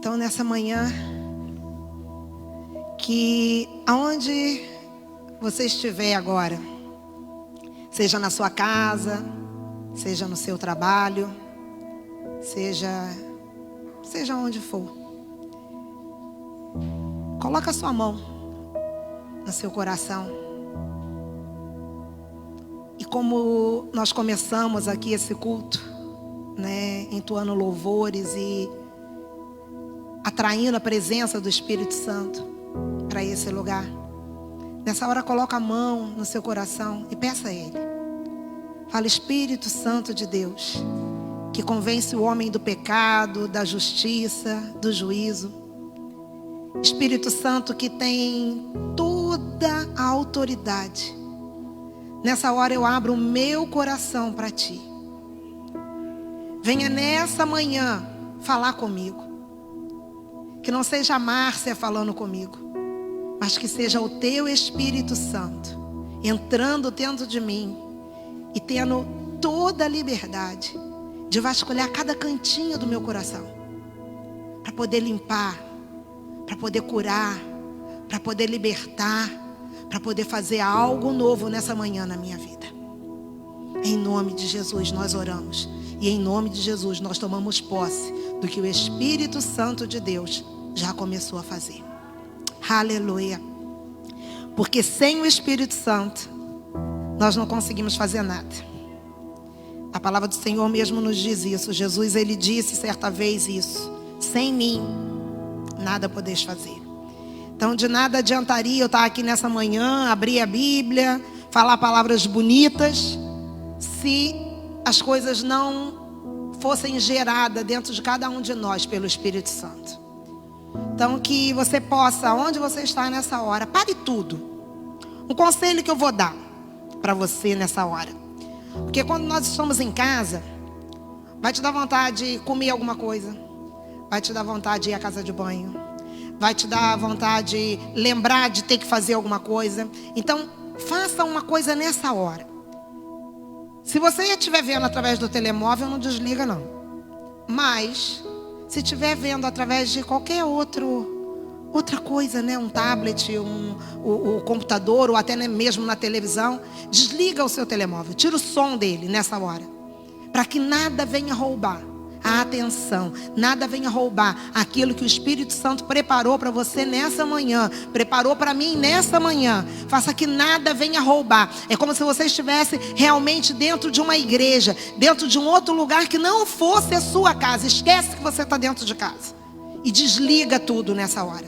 Então, nessa manhã, que aonde você estiver agora, seja na sua casa, seja no seu trabalho, seja onde for, coloca a sua mão no seu coração. E como nós começamos aqui esse culto, entoando louvores e atraindo a presença do Espírito Santo para esse lugar, nessa hora coloca a mão no seu coração e peça a Ele. Fala: Espírito Santo de Deus, que convence o homem do pecado, da justiça, do juízo. Espírito Santo que tem toda a autoridade. Nessa hora eu abro o meu coração para Ti. Venha nessa manhã falar comigo. Que não seja a Márcia falando comigo, mas que seja o Teu Espírito Santo entrando dentro de mim e tendo toda a liberdade de vasculhar cada cantinho do meu coração, para poder limpar, para poder curar, para poder libertar, para poder fazer algo novo nessa manhã na minha vida. Em nome de Jesus nós oramos. E em nome de Jesus nós tomamos posse do que o Espírito Santo de Deus já começou a fazer. Aleluia. Porque sem o Espírito Santo nós não conseguimos fazer nada. A palavra do Senhor mesmo nos diz isso. Jesus, Ele disse certa vez isso: sem mim nada podeis fazer. Então de nada adiantaria eu estar aqui nessa manhã, abrir a Bíblia, falar palavras bonitas, se as coisas não fossem geradas dentro de cada um de nós pelo Espírito Santo. Então que você possa, onde você está nessa hora, pare tudo. Um conselho que eu vou dar para você nessa hora. Porque quando nós estamos em casa, vai te dar vontade de comer alguma coisa, vai te dar vontade de ir à casa de banho, vai te dar vontade de lembrar de ter que fazer alguma coisa. Então faça uma coisa nessa hora. Se você estiver vendo através do telemóvel, não desliga não. Mas se estiver vendo através de qualquer outra coisa, um tablet, o computador, ou até mesmo na televisão, desliga o seu telemóvel, tira o som dele nessa hora, para que nada venha roubar a atenção, nada venha roubar aquilo que o Espírito Santo preparou para você nessa manhã, preparou para mim nessa manhã. Faça que nada venha roubar. É como se você estivesse realmente dentro de uma igreja, dentro de um outro lugar que não fosse a sua casa. Esquece que você está dentro de casa e desliga tudo nessa hora.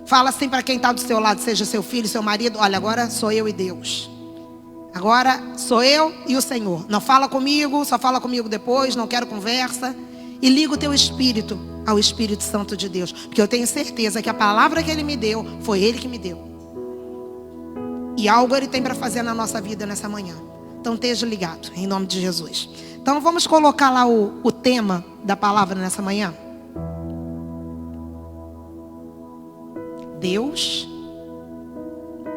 Fala assim para quem está do seu lado, seja seu filho, seu marido: olha, agora sou eu e Deus. Agora sou eu e o Senhor. Não fala comigo, só fala comigo depois, não quero conversa. E liga o teu espírito ao Espírito Santo de Deus. Porque eu tenho certeza que a palavra que Ele me deu, foi Ele que me deu. E algo Ele tem para fazer na nossa vida nessa manhã. Então esteja ligado, em nome de Jesus. Então vamos colocar lá o tema da palavra nessa manhã. Deus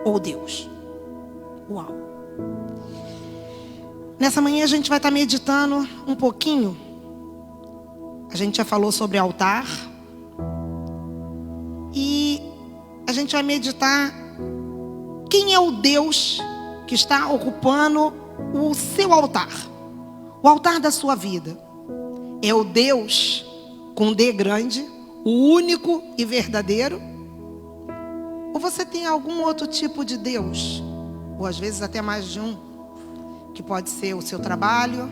ou Deus? Uau! Nessa manhã a gente vai estar meditando um pouquinho. A gente já falou sobre altar. E a gente vai meditar quem é o Deus que está ocupando o seu altar. O altar da sua vida. É o Deus com D grande, o único e verdadeiro? Ou você tem algum outro tipo de Deus? Ou às vezes até mais de um. Que pode ser o seu trabalho,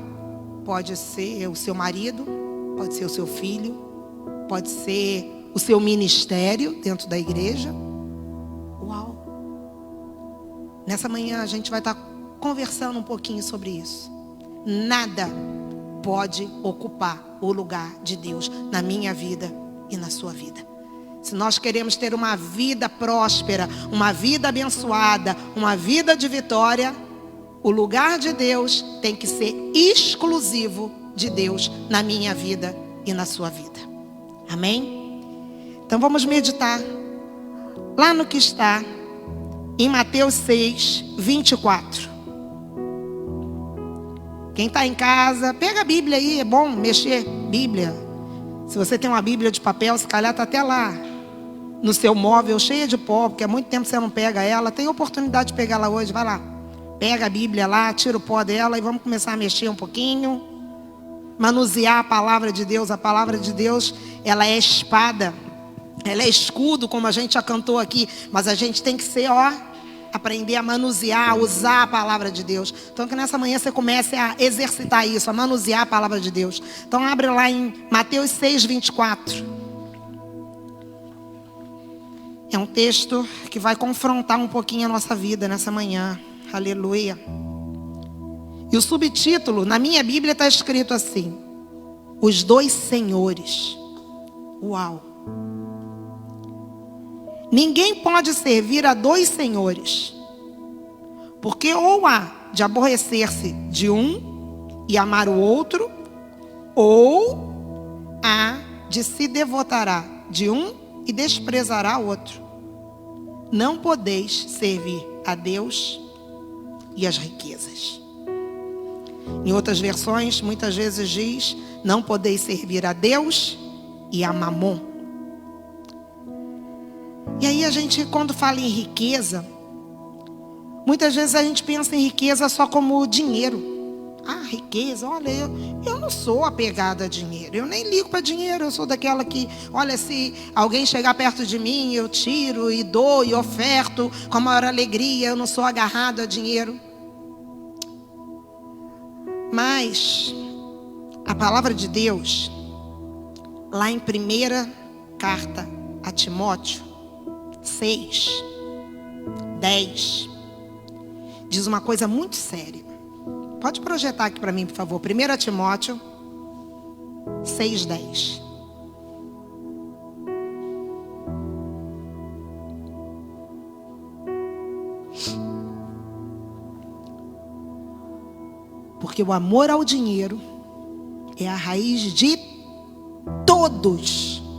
pode ser o seu marido, pode ser o seu filho, pode ser o seu ministério dentro da igreja. Uau! Nessa manhã a gente vai estar conversando um pouquinho sobre isso. Nada pode ocupar o lugar de Deus na minha vida e na sua vida. Se nós queremos ter uma vida próspera, uma vida abençoada, uma vida de vitória, o lugar de Deus tem que ser exclusivo de Deus na minha vida e na sua vida. Amém? Então vamos meditar lá no que está em Mateus 6, 24. Quem está em casa, pega a Bíblia aí, é bom mexer Bíblia. Se você tem uma Bíblia de papel, se calhar está até lá no seu móvel, cheia de pó, porque há muito tempo você não pega ela. Tem oportunidade de pegar ela hoje, vai lá. Pega a Bíblia lá, tira o pó dela e vamos começar a mexer um pouquinho. Manusear a palavra de Deus. A palavra de Deus, ela é espada. Ela é escudo, como a gente já cantou aqui. Mas a gente tem que ser, aprender a manusear, a usar a palavra de Deus. Então que nessa manhã você comece a exercitar isso, a manusear a palavra de Deus. Então abre lá em Mateus 6, 24. É um texto que vai confrontar um pouquinho a nossa vida nessa manhã. Aleluia. E o subtítulo, na minha Bíblia está escrito assim: Os dois senhores. Uau. Ninguém pode servir a dois senhores, porque ou há de aborrecer-se de um e amar o outro, ou há de se devotará de um e desprezará o outro. Não podeis servir a Deus e as riquezas. Em outras versões, muitas vezes diz: não podeis servir a Deus e a Mamon. E aí a gente, quando fala em riqueza, muitas vezes a gente pensa em riqueza só como dinheiro. Ah, riqueza, olha, eu não sou apegada a dinheiro. Eu nem ligo para dinheiro. Eu sou daquela que, olha, se alguém chegar perto de mim, eu tiro e dou e oferto com a maior alegria. Eu não sou agarrado a dinheiro. Mas a palavra de Deus, lá em 1ª carta a Timóteo 6, 10, diz uma coisa muito séria. Pode projetar aqui para mim, por favor. 1 Timóteo 6, 10. Porque o amor ao dinheiro é a raiz de todos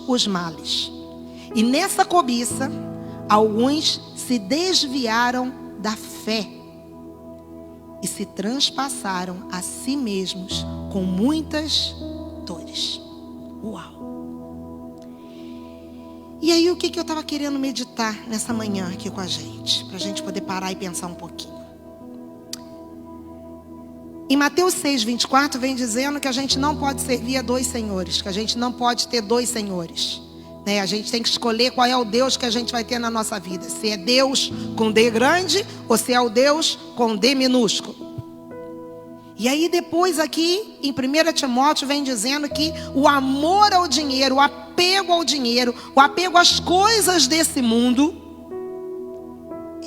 os males. E nessa cobiça, alguns se desviaram da fé e se transpassaram a si mesmos com muitas dores. Uau! E aí o que eu estava querendo meditar nessa manhã aqui com a gente, para a gente poder parar e pensar um pouquinho. Em Mateus 6, 24 vem dizendo que a gente não pode servir a dois senhores, que a gente não pode ter dois senhores. A gente tem que escolher qual é o Deus que a gente vai ter na nossa vida. Se é Deus com D grande ou se é o Deus com D minúsculo. E aí depois aqui em 1 Timóteo vem dizendo que o amor ao dinheiro, o apego ao dinheiro, o apego às coisas desse mundo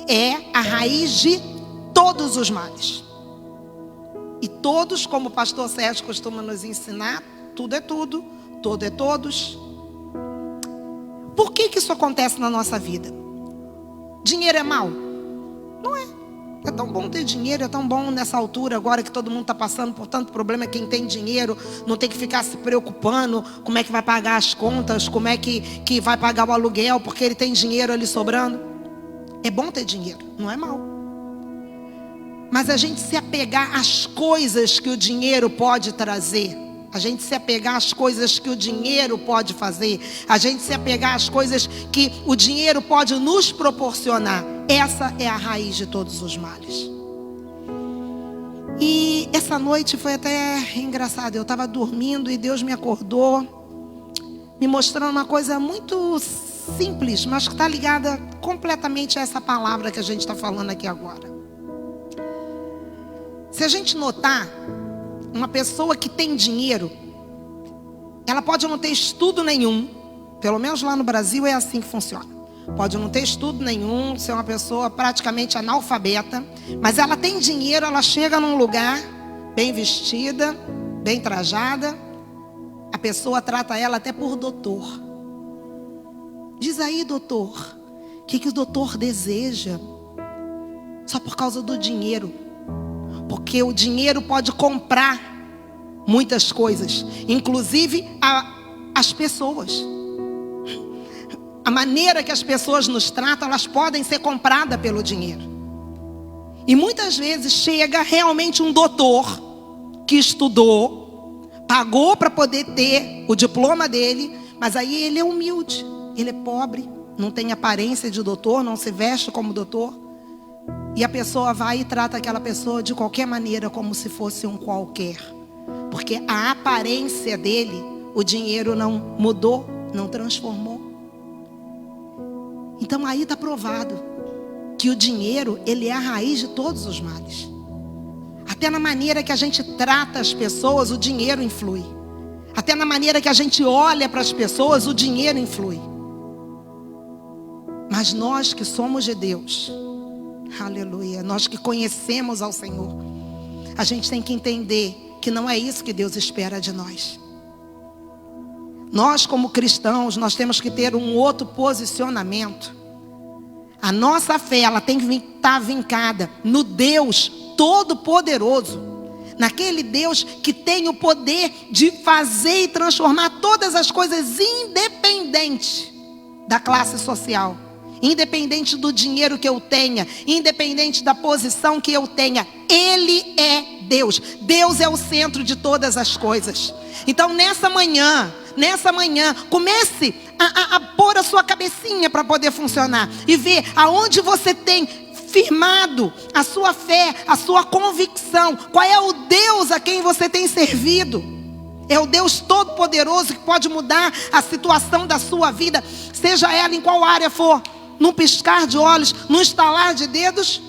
é a raiz de todos os males. E todos, como o pastor Sérgio costuma nos ensinar, tudo é tudo, todo é todos. Por que isso acontece na nossa vida? Dinheiro é mal? Não é. É tão bom ter dinheiro, é tão bom nessa altura agora que todo mundo está passando por tanto problema. Quem tem dinheiro não tem que ficar se preocupando como é que vai pagar as contas, como é que vai pagar o aluguel, porque ele tem dinheiro ali sobrando. É bom ter dinheiro, não é mal. Mas a gente se apegar às coisas que o dinheiro pode trazer, a gente se apegar às coisas que o dinheiro pode fazer, a gente se apegar às coisas que o dinheiro pode nos proporcionar, essa é a raiz de todos os males. E essa noite foi até engraçado. Eu estava dormindo e Deus me acordou, me mostrando uma coisa muito simples, mas que está ligada completamente a essa palavra que a gente está falando aqui agora. Se a gente notar, uma pessoa que tem dinheiro, ela pode não ter estudo nenhum, pelo menos lá no Brasil é assim que funciona. Pode não ter estudo nenhum, ser uma pessoa praticamente analfabeta, mas ela tem dinheiro, ela chega num lugar bem vestida, bem trajada, a pessoa trata ela até por doutor. Diz aí, doutor, o que o doutor deseja? Só por causa do dinheiro. Porque o dinheiro pode comprar muitas coisas, inclusive as pessoas. A maneira que as pessoas nos tratam, elas podem ser compradas pelo dinheiro. E muitas vezes chega realmente um doutor que estudou, pagou para poder ter o diploma dele, mas aí ele é humilde, ele é pobre, não tem aparência de doutor, não se veste como doutor. E a pessoa vai e trata aquela pessoa de qualquer maneira, como se fosse um qualquer. Porque a aparência dele, o dinheiro não mudou, não transformou. Então aí está provado que o dinheiro, ele é a raiz de todos os males. Até na maneira que a gente trata as pessoas, o dinheiro influi. Até na maneira que a gente olha para as pessoas, o dinheiro influi. Mas nós que somos de Deus, aleluia, nós que conhecemos ao Senhor, a gente tem que entender que não é isso que Deus espera de nós. Nós como cristãos, nós temos que ter um outro posicionamento. A nossa fé, ela tem que estar vincada no Deus Todo-Poderoso, naquele Deus que tem o poder de fazer e transformar todas as coisas, independente da classe social, independente do dinheiro que eu tenha, independente da posição que eu tenha. Ele é Deus. Deus é o centro de todas as coisas. Então nessa manhã, comece a pôr a sua cabecinha para poder funcionar e ver aonde você tem firmado a sua fé, a sua convicção. Qual é o Deus a quem você tem servido? É o Deus Todo-Poderoso que pode mudar a situação da sua vida, seja ela em qual área for, num piscar de olhos, num estalar de dedos?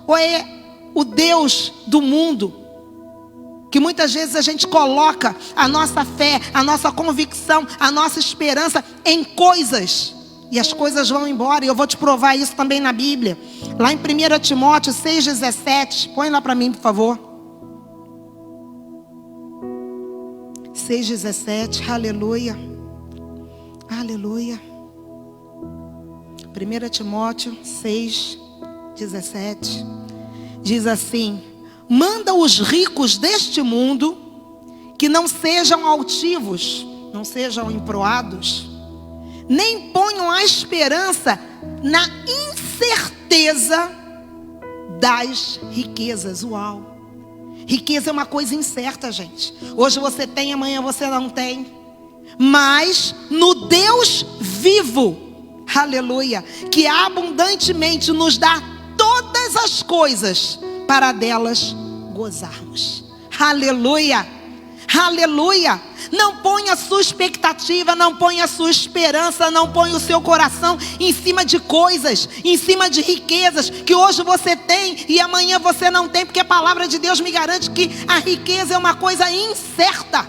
Ou é o Deus do mundo, que muitas vezes a gente coloca a nossa fé, a nossa convicção, a nossa esperança em coisas, e as coisas vão embora. E eu vou te provar isso também na Bíblia, lá em 1 Timóteo 6,17. Põe lá para mim, por favor. 6,17, aleluia, aleluia. 1 Timóteo 6,17 diz assim: manda os ricos deste mundo que não sejam altivos, não sejam emproados, nem ponham a esperança na incerteza das riquezas. Uau! Riqueza é uma coisa incerta, gente. Hoje você tem, amanhã você não tem. Mas no Deus vivo, aleluia, que abundantemente nos dá todas as coisas para delas gozarmos. Aleluia, aleluia. Não ponha a sua expectativa, não ponha a sua esperança, não ponha o seu coração em cima de coisas, em cima de riquezas que hoje você tem e amanhã você não tem, porque a palavra de Deus me garante que a riqueza é uma coisa incerta.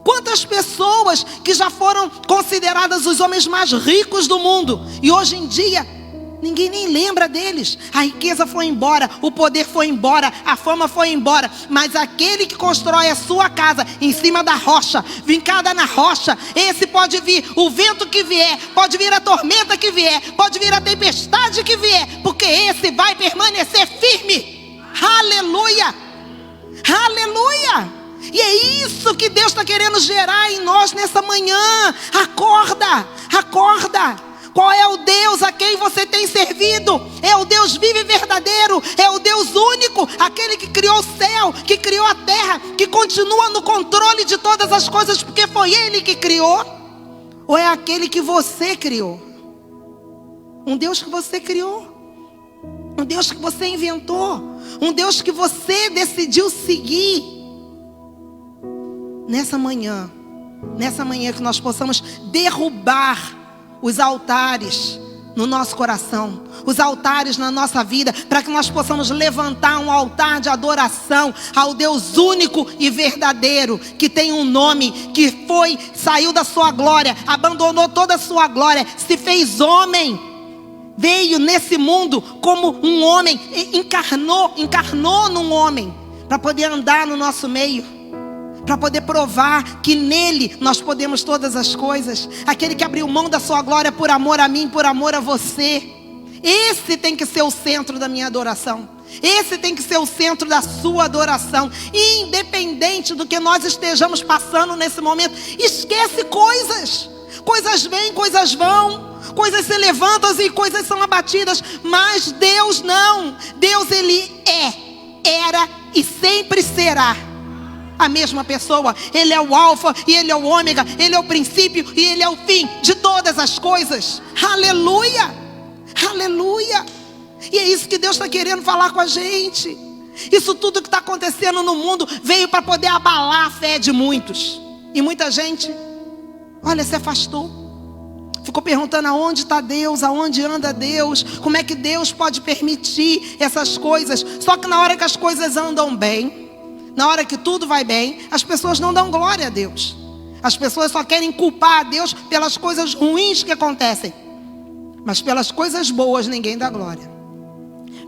Quantas pessoas que já foram consideradas os homens mais ricos do mundo e hoje em dia ninguém nem lembra deles. A riqueza foi embora, o poder foi embora, a fama foi embora. Mas aquele que constrói a sua casa em cima da rocha, vincada na rocha, esse pode vir o vento que vier, pode vir a tormenta que vier, pode vir a tempestade que vier, porque esse vai permanecer firme. Aleluia, aleluia. E é isso que Deus está querendo gerar em nós nessa manhã. Acorda, acorda. Qual é o Deus a quem você tem servido? É o Deus vivo e verdadeiro, é o Deus único, aquele que criou o céu, que criou a terra, que continua no controle de todas as coisas, porque foi Ele que criou? Ou é aquele que você criou? Um Deus que você criou, um Deus que você inventou, um Deus que você decidiu seguir. Nessa manhã que nós possamos derrubar os altares no nosso coração, os altares na nossa vida, para que nós possamos levantar um altar de adoração ao Deus único e verdadeiro, que tem um nome, que saiu da sua glória, abandonou toda a sua glória, se fez homem, veio nesse mundo como um homem, encarnou num homem, para poder andar no nosso meio, para poder provar que nele nós podemos todas as coisas. Aquele que abriu mão da sua glória por amor a mim, por amor a você. Esse tem que ser o centro da minha adoração. Esse tem que ser o centro da sua adoração. Independente do que nós estejamos passando nesse momento. Esquece coisas. Coisas vêm, coisas vão. Coisas se levantam e coisas são abatidas. Mas Deus não. Deus, Ele era e sempre será a mesma pessoa. Ele é o alfa e ele é o ômega. Ele é o princípio e ele é o fim de todas as coisas. Aleluia, aleluia. E é isso que Deus está querendo falar com a gente. Isso tudo que está acontecendo no mundo veio para poder abalar a fé de muitos. E muita gente, olha, se afastou. Ficou perguntando aonde está Deus, aonde anda Deus, como é que Deus pode permitir essas coisas. Só que na hora que as coisas andam bem, na hora que tudo vai bem, as pessoas não dão glória a Deus. As pessoas só querem culpar a Deus pelas coisas ruins que acontecem. Mas pelas coisas boas ninguém dá glória.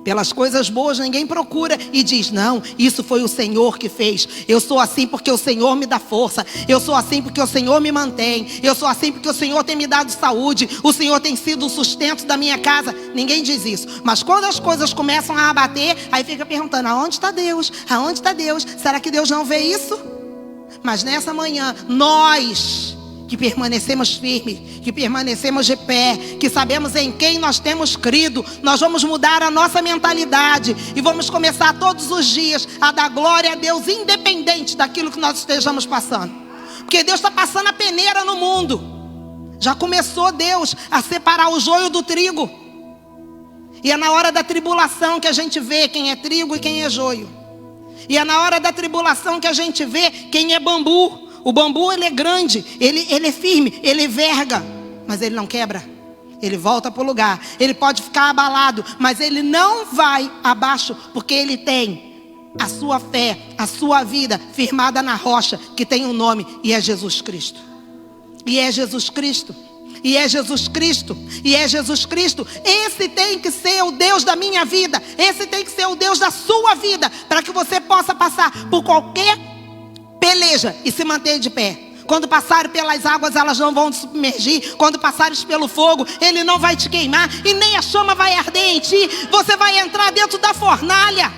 Pelas coisas boas ninguém procura e diz, não, isso foi o Senhor que fez. Eu sou assim porque o Senhor me dá força. Eu sou assim porque o Senhor me mantém. Eu sou assim porque o Senhor tem me dado saúde. O Senhor tem sido o sustento da minha casa. Ninguém diz isso. Mas quando as coisas começam a abater, aí fica perguntando, aonde está Deus? Aonde está Deus? Será que Deus não vê isso? Mas nessa manhã, nós que permanecemos firmes, que permanecemos de pé, que sabemos em quem nós temos crido, nós vamos mudar a nossa mentalidade e vamos começar todos os dias a dar glória a Deus, independente daquilo que nós estejamos passando. Porque Deus está passando a peneira no mundo. Já começou Deus a separar o joio do trigo. E é na hora da tribulação que a gente vê quem é trigo e quem é joio. E é na hora da tribulação que a gente vê quem é bambu. O bambu, ele é grande, ele é firme, ele verga, mas ele não quebra. Ele volta para o lugar. Ele pode ficar abalado, mas ele não vai abaixo, porque ele tem a sua fé, a sua vida firmada na rocha, que tem um nome, e é Jesus Cristo. E é Jesus Cristo. E é Jesus Cristo. E é Jesus Cristo. Esse tem que ser o Deus da minha vida. Esse tem que ser o Deus da sua vida, para que você possa passar por qualquer peleja e se manter de pé. Quando passarem pelas águas, elas não vão te submergir. Quando passares pelo fogo, ele não vai te queimar e nem a chama vai arder em ti. Você vai entrar dentro da fornalha.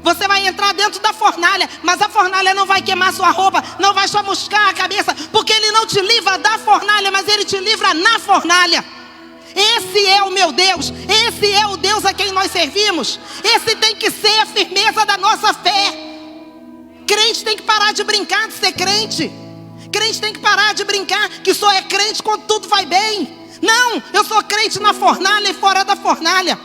Você vai entrar dentro da fornalha, mas a fornalha não vai queimar sua roupa, não vai chamuscar a cabeça, porque ele não te livra da fornalha, mas ele te livra na fornalha. Esse é o meu Deus. Esse é o Deus a quem nós servimos. Esse tem que ser a firmeza da nossa fé. Crente tem que parar de brincar de ser crente. Crente tem que parar de brincar que só é crente quando tudo vai bem. Não, eu sou crente na fornalha e fora da fornalha.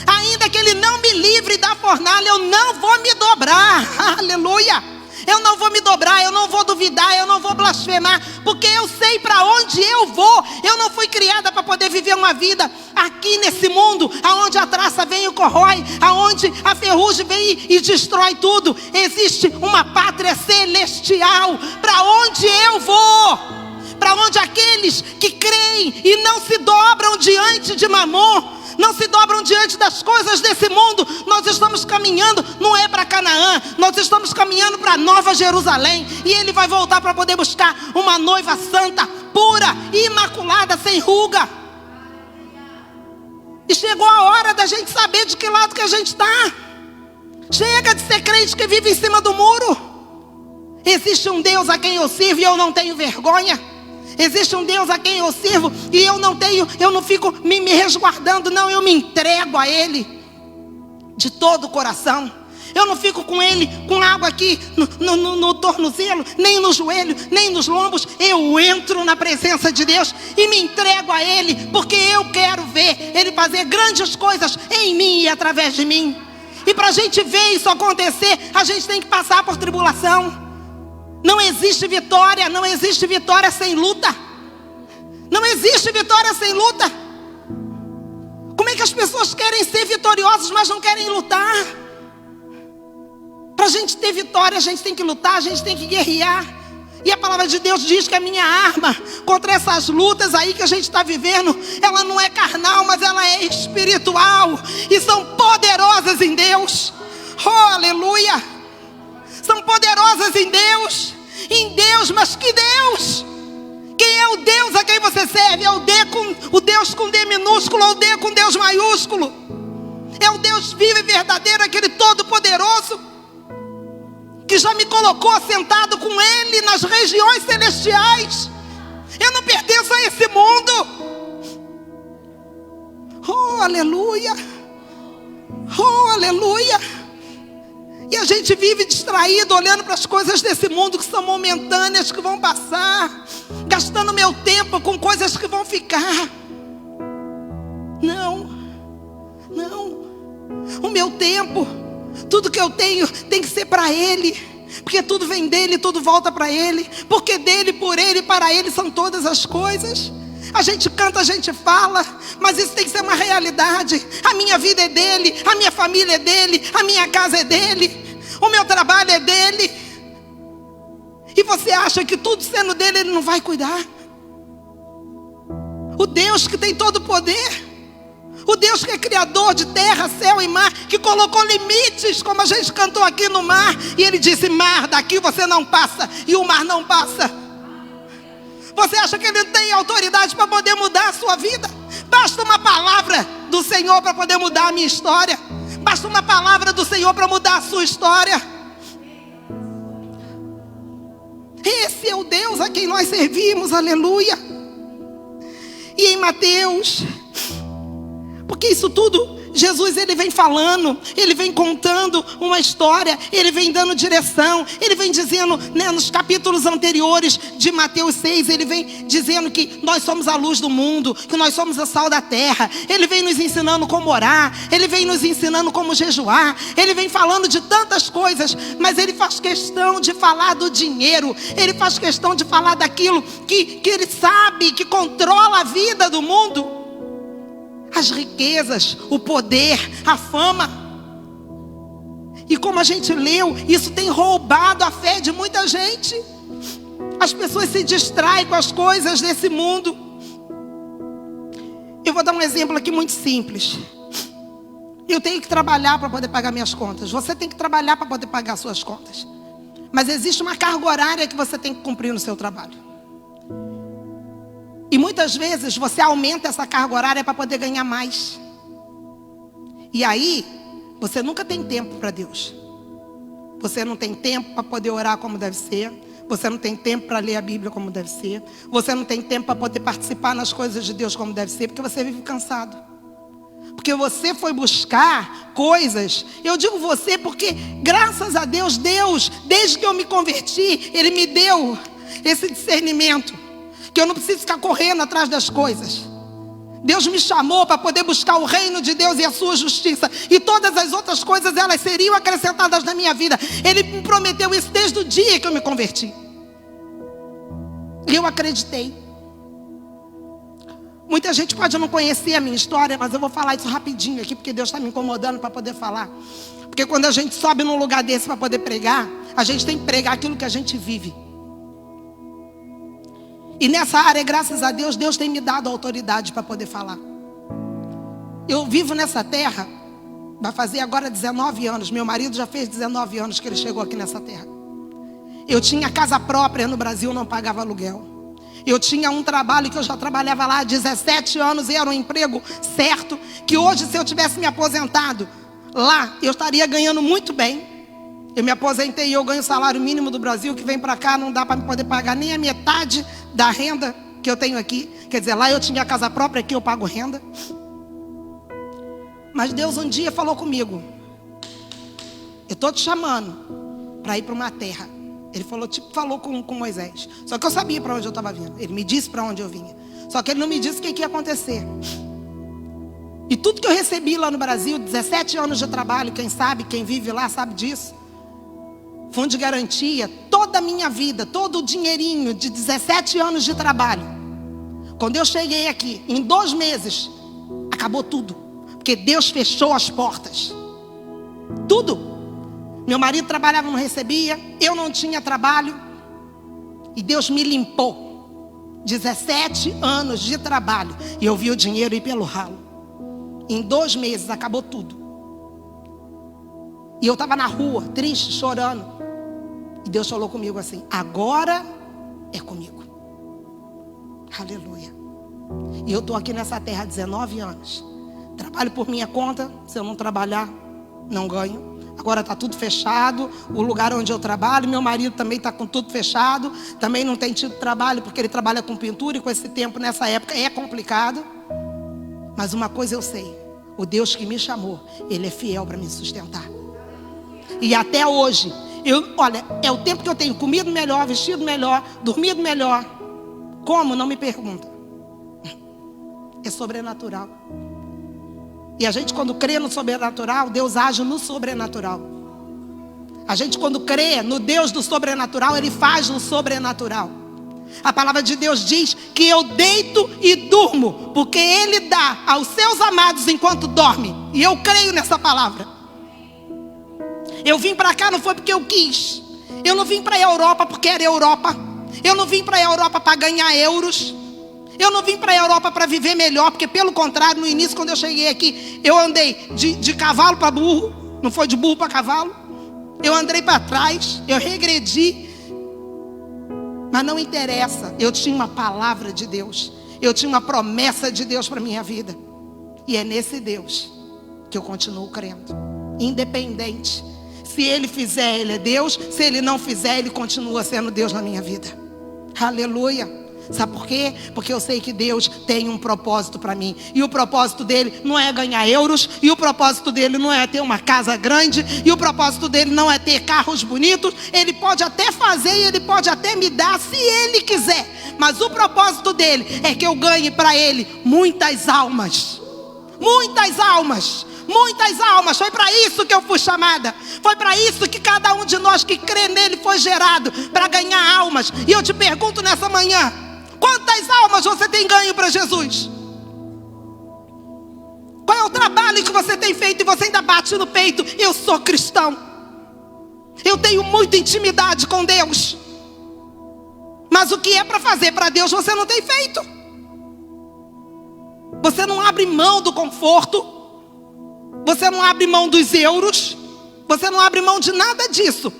Ainda que ele não me livre da fornalha, eu não vou me dobrar. Aleluia. Eu não vou me dobrar, eu não vou duvidar, eu não vou blasfemar, porque eu sei para onde eu vou. Eu não fui criada para poder viver uma vida aqui nesse mundo, aonde a traça vem e corrói, aonde a ferrugem vem e destrói tudo. Existe uma pátria celestial, para onde eu vou, para onde aqueles que creem e não se dobram diante de Mamon, não se dobram diante das coisas desse mundo. Nós estamos caminhando, não é para Canaã, nós estamos caminhando para Nova Jerusalém. E ele vai voltar para poder buscar uma noiva santa, pura, imaculada, sem ruga. E chegou a hora da gente saber de que lado que a gente está. Chega de ser crente que vive em cima do muro. Existe um Deus a quem eu sirvo e eu não tenho vergonha. Existe um Deus a quem eu sirvo e eu não fico me resguardando, não, eu me entrego a Ele de todo o coração. Eu não fico com Ele, com água aqui no tornozelo, nem no joelho, nem nos lombos. Eu entro na presença de Deus e me entrego a Ele, porque eu quero ver Ele fazer grandes coisas em mim e através de mim. E para a gente ver isso acontecer, a gente tem que passar por tribulação. Não existe vitória sem luta. Não existe vitória sem luta. Como é que as pessoas querem ser vitoriosas, mas não querem lutar? Para a gente ter vitória, a gente tem que lutar, a gente tem que guerrear. E a palavra de Deus diz que a minha arma contra essas lutas aí que a gente está vivendo, ela não é carnal, mas ela é espiritual. E são poderosas em Deus. Oh, aleluia! São poderosas em Deus. Em Deus, mas que Deus? Quem é o Deus a quem você serve? É o Deus com D minúsculo ou o D com Deus maiúsculo? É o Deus vivo e verdadeiro, aquele todo-poderoso, que já me colocou sentado com Ele nas regiões celestiais. Eu não pertenço a esse mundo. Oh, aleluia. Oh, aleluia. Porque a gente vive distraído, olhando para as coisas desse mundo que são momentâneas, que vão passar, gastando meu tempo com coisas que vão ficar. Não. O meu tempo, tudo que eu tenho, tem que ser para Ele. Porque tudo vem dEle, tudo volta para Ele. Porque dEle, por Ele e para Ele são todas as coisas. A gente canta, a gente fala, mas isso tem que ser uma realidade. A minha vida é dEle, a minha família é dEle, a minha casa é dEle, o meu trabalho é dEle. E você acha que tudo sendo dEle, Ele não vai cuidar? O Deus que tem todo o poder, o Deus que é criador de terra, céu e mar, que colocou limites, como a gente cantou aqui no mar. E Ele disse: mar, daqui você não passa. E o mar não passa. Você acha que Ele não tem autoridade para poder mudar a sua vida? Basta uma palavra do Senhor para poder mudar a minha história. Basta uma palavra do Senhor para mudar a sua história. Esse é o Deus a quem nós servimos, aleluia. E em Mateus, porque isso tudo, Jesus, Ele vem falando, Ele vem contando uma história, Ele vem dando direção, Ele vem dizendo, né, nos capítulos anteriores de Mateus 6, Ele vem dizendo que nós somos a luz do mundo, que nós somos o sal da terra. Ele vem nos ensinando como orar, Ele vem nos ensinando como jejuar, Ele vem falando de tantas coisas, mas Ele faz questão de falar do dinheiro, Ele faz questão de falar daquilo que Ele sabe, que controla a vida do mundo. As riquezas, o poder, a fama. E como a gente leu, isso tem roubado a fé de muita gente. As pessoas se distraem com as coisas desse mundo. Eu vou dar um exemplo aqui muito simples. Eu tenho que trabalhar para poder pagar minhas contas. Você tem que trabalhar para poder pagar suas contas. Mas existe uma carga horária que você tem que cumprir no seu trabalho. E muitas vezes você aumenta essa carga horária para poder ganhar mais. E aí, você nunca tem tempo para Deus. Você não tem tempo para poder orar como deve ser. Você não tem tempo para ler a Bíblia como deve ser. Você não tem tempo para poder participar nas coisas de Deus como deve ser. Porque você vive cansado. Porque você foi buscar coisas. Eu digo você porque, graças a Deus, desde que eu me converti, Ele me deu esse discernimento. Que eu não preciso ficar correndo atrás das coisas. Deus me chamou para poder buscar o reino de Deus e a sua justiça. E todas as outras coisas, elas seriam acrescentadas na minha vida. Ele me prometeu isso desde o dia que eu me converti. E eu acreditei. Muita gente pode não conhecer a minha história, mas eu vou falar isso rapidinho aqui, porque Deus está me incomodando para poder falar. Porque quando a gente sobe num lugar desse para poder pregar, a gente tem que pregar aquilo que a gente vive. E nessa área, graças a Deus, Deus tem me dado autoridade para poder falar. Eu vivo nessa terra, vai fazer agora 19 anos. Meu marido já fez 19 anos que ele chegou aqui nessa terra. Eu tinha casa própria no Brasil, não pagava aluguel. Eu tinha um trabalho que eu já trabalhava lá há 17 anos e era um emprego certo. Que hoje, se eu tivesse me aposentado lá, eu estaria ganhando muito bem. Eu me aposentei e eu ganho o salário mínimo do Brasil, que vem para cá, não dá para me poder pagar nem a metade da renda que eu tenho aqui. Quer dizer, lá eu tinha casa própria, aqui eu pago renda. Mas Deus um dia falou comigo: eu estou te chamando para ir para uma terra. Ele falou, tipo, falou com Moisés. Só que eu sabia para onde eu estava vindo. Ele me disse para onde eu vinha. Só que ele não me disse o que ia acontecer. E tudo que eu recebi lá no Brasil, 17 anos de trabalho, quem sabe, quem vive lá sabe disso. Fundo de garantia, toda a minha vida, todo o dinheirinho de 17 anos de trabalho. Quando eu cheguei aqui, em 2 meses, acabou tudo. Porque Deus fechou as portas. Tudo. Meu marido trabalhava, não recebia. Eu não tinha trabalho. E Deus me limpou. 17 anos de trabalho. E eu vi o dinheiro ir pelo ralo. Em 2 meses, acabou tudo. E eu estava na rua, triste, chorando. E Deus falou comigo assim: agora é comigo. Aleluia. E eu estou aqui nessa terra há 19 anos. Trabalho por minha conta. Se eu não trabalhar, não ganho. Agora está tudo fechado. O lugar onde eu trabalho, meu marido também está com tudo fechado. Também não tem tido trabalho, porque ele trabalha com pintura. E com esse tempo, nessa época, é complicado. Mas uma coisa eu sei: o Deus que me chamou, Ele é fiel para me sustentar. E até hoje, olha, é o tempo que eu tenho comido melhor, vestido melhor, dormido melhor. Como? Não me pergunta. É sobrenatural. E a gente, quando crê no sobrenatural, Deus age no sobrenatural. A gente, quando crê no Deus do sobrenatural, Ele faz no sobrenatural. A palavra de Deus diz que eu deito e durmo, porque Ele dá aos seus amados enquanto dorme. E eu creio nessa palavra. Eu vim para cá não foi porque eu quis. Eu não vim para a Europa porque era Europa. Eu não vim para a Europa para ganhar euros. Eu não vim para a Europa para viver melhor, porque pelo contrário, no início, quando eu cheguei aqui, eu andei de cavalo para burro. Não foi de burro para cavalo. Eu andei para trás, eu regredi. Mas não interessa, eu tinha uma palavra de Deus. Eu tinha uma promessa de Deus para a minha vida. E é nesse Deus que eu continuo crendo. Independente. Se Ele fizer, Ele é Deus. Se Ele não fizer, Ele continua sendo Deus na minha vida. Aleluia. Sabe por quê? Porque eu sei que Deus tem um propósito para mim. E o propósito dele não é ganhar euros. E o propósito dele não é ter uma casa grande. E o propósito dele não é ter carros bonitos. Ele pode até fazer e ele pode até me dar se ele quiser. Mas o propósito dele é que eu ganhe para ele muitas almas. Muitas almas. Muitas almas. Foi para isso que eu fui chamada. Foi para isso que cada um de nós que crê nele foi gerado. Para ganhar almas. E eu te pergunto nessa manhã: quantas almas você tem ganho para Jesus? Qual é o trabalho que você tem feito e você ainda bate no peito? Eu sou cristão. Eu tenho muita intimidade com Deus. Mas o que é para fazer para Deus você não tem feito. Você não abre mão do conforto. Você não abre mão dos euros. Você não abre mão de nada disso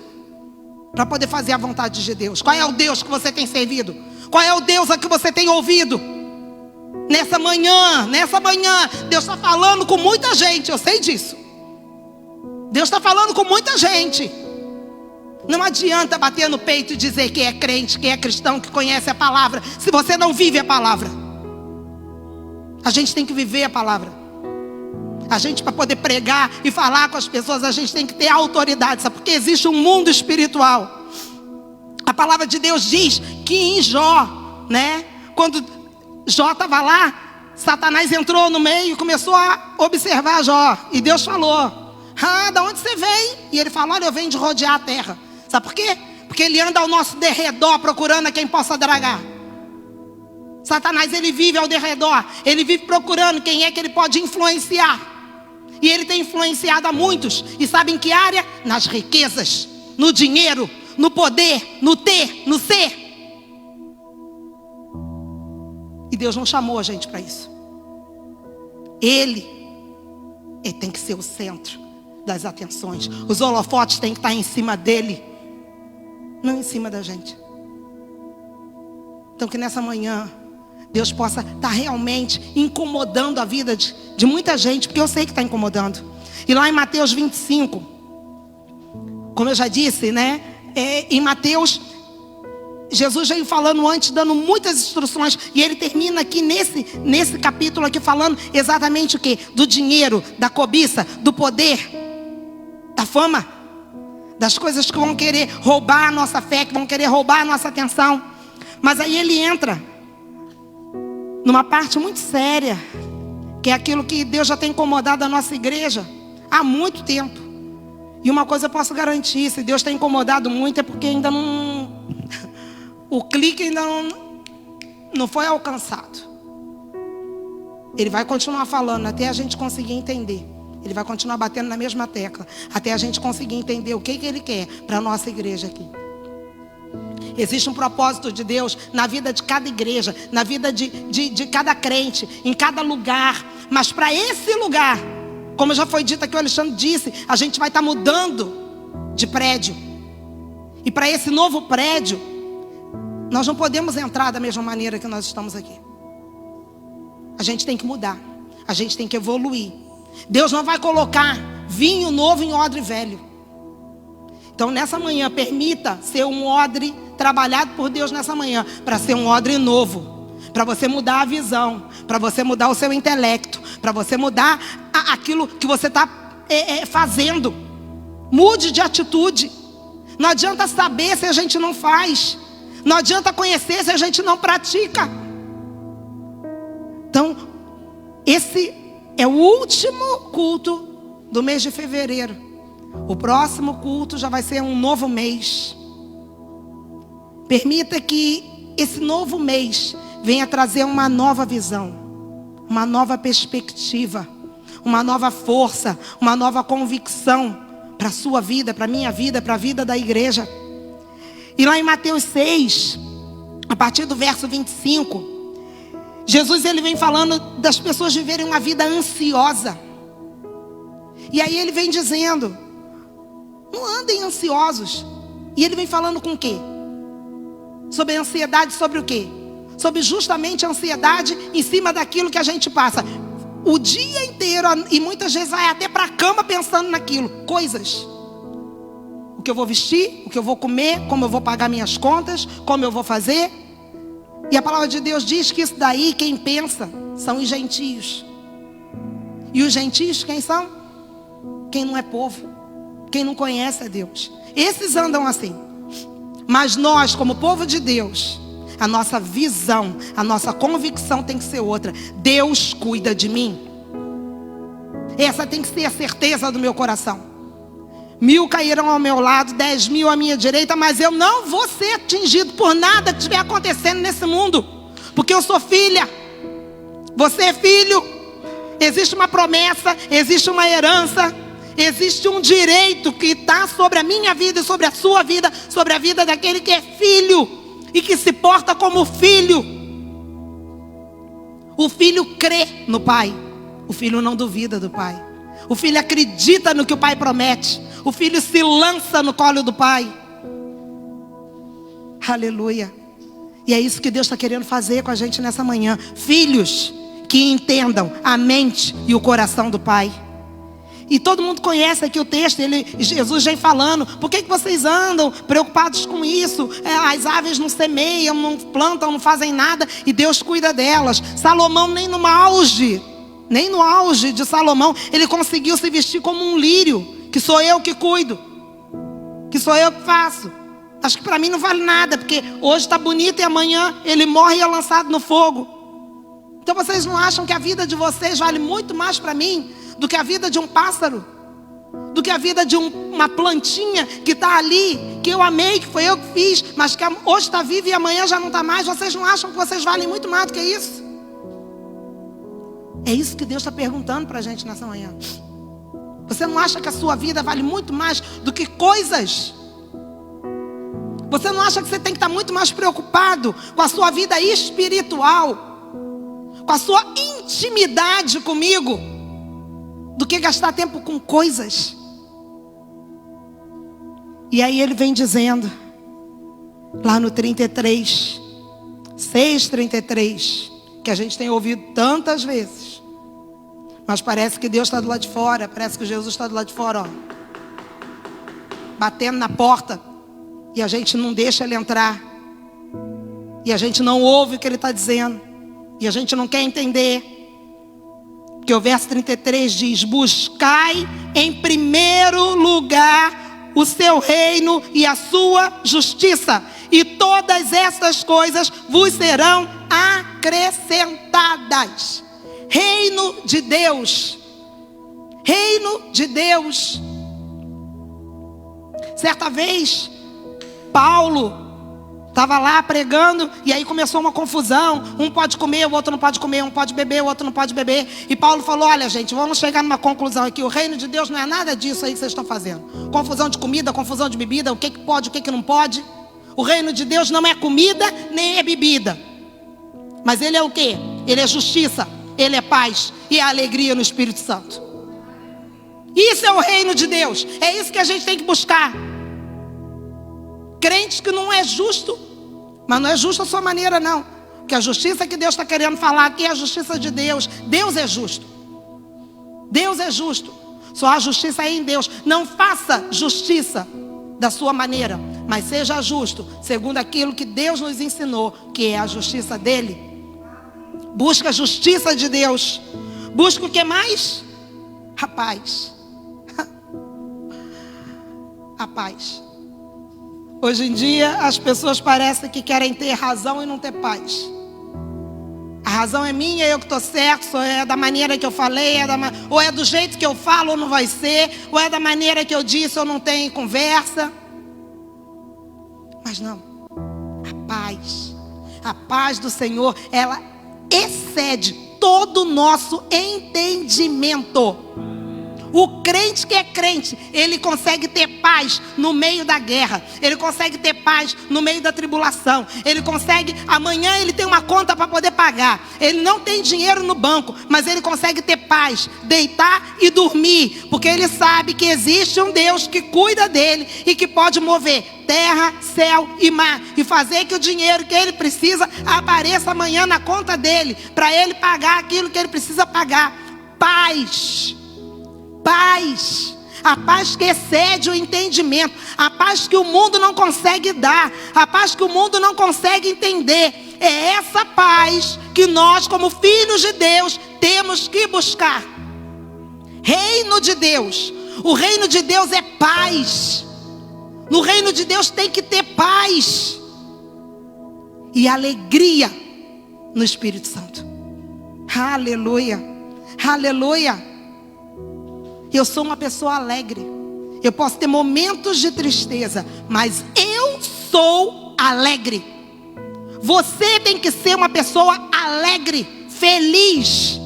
para poder fazer a vontade de Deus. Qual é o Deus que você tem servido? Qual é o Deus a que você tem ouvido? Nessa manhã, Deus está falando com muita gente, eu sei disso. Deus está falando com muita gente. Não adianta bater no peito e dizer que é crente, que é cristão, que conhece a palavra, se você não vive a palavra. A gente tem que viver a palavra. A gente, para poder pregar e falar com as pessoas, a gente tem que ter autoridade, sabe? Porque existe um mundo espiritual. A palavra de Deus diz que em Jó, né? Quando Jó estava lá, Satanás entrou no meio e começou a observar Jó. E Deus falou: da onde você vem? E ele falou: olha, eu venho de rodear a terra. Sabe por quê? Porque ele anda ao nosso derredor procurando a quem possa dragar. Satanás, ele vive ao derredor. Ele vive procurando quem é que ele pode influenciar. E ele tem influenciado a muitos. E sabe em que área? Nas riquezas, no dinheiro, no poder, no ter, no ser. E Deus não chamou a gente para isso. Ele tem que ser o centro das atenções. Os holofotes têm que estar em cima dele, não em cima da gente. Então que nessa manhã Deus possa estar realmente incomodando a vida de muita gente, porque eu sei que está incomodando. E lá em Mateus 25, como eu já disse, né? Em Mateus, Jesus veio falando antes, dando muitas instruções. E ele termina aqui nesse capítulo aqui falando exatamente o quê? Do dinheiro, da cobiça, do poder, da fama, das coisas que vão querer roubar a nossa fé, que vão querer roubar a nossa atenção. Mas aí ele entra numa parte muito séria, que é aquilo que Deus já tem incomodado a nossa igreja há muito tempo. E uma coisa eu posso garantir: se Deus tem incomodado muito, é porque ainda não... o clique ainda não foi alcançado. Ele vai continuar falando até a gente conseguir entender. Ele vai continuar batendo na mesma tecla até a gente conseguir entender o que Ele quer para a nossa igreja aqui. Existe um propósito de Deus na vida de cada igreja, na vida de cada crente, em cada lugar. Mas para esse lugar, como já foi dito aqui, o Alexandre disse, a gente vai estar mudando de prédio. E para esse novo prédio, nós não podemos entrar da mesma maneira que nós estamos aqui. A gente tem que mudar, a gente tem que evoluir. Deus não vai colocar vinho novo em odre velho. Então nessa manhã, permita ser um odre trabalhado por Deus nessa manhã, para ser um odre novo, para você mudar a visão, para você mudar o seu intelecto, para você mudar aquilo que você está fazendo. Mude de atitude. Não adianta saber se a gente não faz. Não adianta conhecer se a gente não pratica. Então, esse é o último culto do mês de fevereiro. O próximo culto já vai ser um novo mês. Permita que esse novo mês venha trazer uma nova visão, uma nova perspectiva, uma nova força, uma nova convicção para a sua vida, para a minha vida, para a vida da igreja. E lá em Mateus 6, a partir do verso 25, Jesus ele vem falando das pessoas viverem uma vida ansiosa. E aí ele vem dizendo, não andem ansiosos. E ele vem falando com o quê? Sobre a ansiedade, sobre o quê? Sobre justamente a ansiedade em cima daquilo que a gente passa o dia inteiro, e muitas vezes vai até para a cama pensando naquilo. Coisas. O que eu vou vestir, o que eu vou comer, como eu vou pagar minhas contas, como eu vou fazer. E a palavra de Deus diz que isso daí, quem pensa, são os gentios. E os gentios quem são? Quem não é povo, quem não conhece a Deus. Esses andam assim. Mas nós, como povo de Deus, a nossa visão, a nossa convicção tem que ser outra. Deus cuida de mim. Essa tem que ser a certeza do meu coração. 1000 cairão ao meu lado, 10.000 à minha direita, mas eu não vou ser atingido por nada que estiver acontecendo nesse mundo, porque eu sou filha. Você é filho. Existe uma promessa, existe uma herança, existe um direito que está sobre a minha vida e sobre a sua vida, sobre a vida daquele que é filho e que se porta como filho. O filho crê no pai. O filho não duvida do pai. O filho acredita no que o pai promete. O filho se lança no colo do pai. Aleluia. E é isso que Deus está querendo fazer com a gente nessa manhã. Filhos que entendam a mente e o coração do pai. E todo mundo conhece aqui o texto, Jesus vem falando, por que vocês andam preocupados com isso? As aves não semeiam, não plantam, não fazem nada, e Deus cuida delas. Salomão nem no auge de Salomão, ele conseguiu se vestir como um lírio, que sou eu que cuido, que sou eu que faço. Acho que para mim não vale nada, porque hoje está bonito e amanhã ele morre e é lançado no fogo. Então vocês não acham que a vida de vocês vale muito mais para mim do que a vida de um pássaro, do que a vida de uma plantinha que está ali, que eu amei, que foi eu que fiz, mas que hoje está viva e amanhã já não está mais? Vocês não acham que vocês valem muito mais do que isso? É isso que Deus está perguntando para a gente nessa manhã. Você não acha que a sua vida vale muito mais do que coisas? Você não acha que você tem que estar muito mais preocupado com a sua vida espiritual, com a sua intimidade comigo, do que gastar tempo com coisas? E aí ele vem dizendo, lá no 33, 6:33, que a gente tem ouvido tantas vezes, mas parece que Deus está do lado de fora, parece que Jesus está do lado de fora, ó, batendo na porta, e a gente não deixa ele entrar, e a gente não ouve o que ele está dizendo, e a gente não quer entender. Porque o verso 33 diz, buscai em primeiro lugar o seu reino e a sua justiça, e todas essas coisas vos serão acrescentadas. Reino de Deus. Reino de Deus. Certa vez, Paulo estava lá pregando, e aí começou uma confusão. Um pode comer, o outro não pode comer. Um pode beber, o outro não pode beber. E Paulo falou, olha gente, vamos chegar numa conclusão aqui. O reino de Deus não é nada disso aí que vocês estão fazendo. Confusão de comida, confusão de bebida. O que pode, o que não pode. O reino de Deus não é comida, nem é bebida. Mas ele é o quê? Ele é justiça, ele é paz e é alegria no Espírito Santo. Isso é o reino de Deus. É isso que a gente tem que buscar. Crentes que não é justo, mas não é justo a sua maneira não, porque a justiça que Deus está querendo falar aqui é a justiça de Deus. Deus é justo. Deus é justo. Só há justiça em Deus. Não faça justiça da sua maneira, mas seja justo segundo aquilo que Deus nos ensinou, que é a justiça dele. Busca a justiça de Deus. Busca o que mais? Rapaz, a paz. Hoje em dia, as pessoas parecem que querem ter razão e não ter paz. A razão é minha, eu que estou certo, ou é da maneira que eu falei, ou é do jeito que eu falo ou não vai ser, ou é da maneira que eu disse ou não tem conversa. Mas não, a paz do Senhor, ela excede todo o nosso entendimento. O crente que é crente, ele consegue ter paz no meio da guerra. Ele consegue ter paz no meio da tribulação. Ele consegue, amanhã ele tem uma conta para poder pagar. Ele não tem dinheiro no banco, mas ele consegue ter paz, deitar e dormir. Porque ele sabe que existe um Deus que cuida dele e que pode mover terra, céu e mar. E fazer que o dinheiro que ele precisa apareça amanhã na conta dele. Para ele pagar aquilo que ele precisa pagar. Paz. Paz, a paz que excede o entendimento, a paz que o mundo não consegue dar, a paz que o mundo não consegue entender. É essa paz que nós, como filhos de Deus, temos que buscar. Reino de Deus, o reino de Deus é paz. No reino de Deus tem que ter paz e alegria no Espírito Santo. Aleluia, aleluia. Eu sou uma pessoa alegre. Eu posso ter momentos de tristeza, mas eu sou alegre. Você tem que ser uma pessoa alegre, feliz,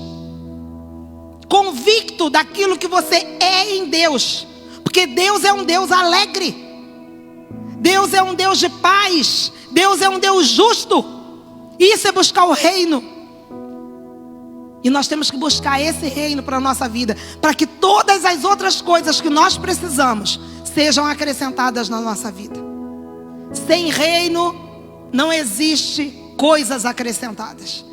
convicto daquilo que você é em Deus. Porque Deus é um Deus alegre. Deus é um Deus de paz. Deus é um Deus justo. Isso é buscar o reino. E nós temos que buscar esse reino para a nossa vida, para que todas as outras coisas que nós precisamos sejam acrescentadas na nossa vida. Sem reino não existe coisas acrescentadas.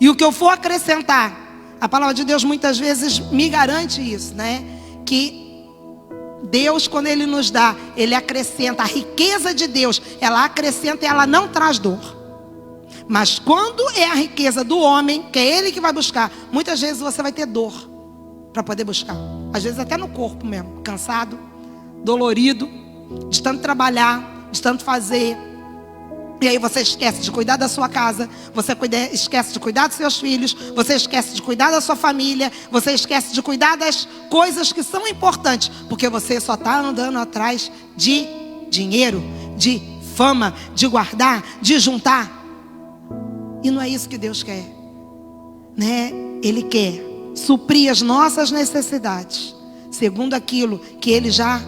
E o que eu for acrescentar, a palavra de Deus muitas vezes me garante isso, né? Que Deus, quando Ele nos dá, Ele acrescenta. A riqueza de Deus, ela acrescenta e ela não traz dor. Mas quando é a riqueza do homem, que é ele que vai buscar, muitas vezes você vai ter dor para poder buscar. Às vezes até no corpo mesmo, cansado, dolorido, de tanto trabalhar, de tanto fazer. E aí você esquece de cuidar da sua casa, você esquece de cuidar dos seus filhos, você esquece de cuidar da sua família, você esquece de cuidar das coisas que são importantes, porque você só está andando atrás de dinheiro, de fama, de guardar, de juntar. E não é isso que Deus quer, né? Ele quer suprir as nossas necessidades, segundo aquilo que Ele já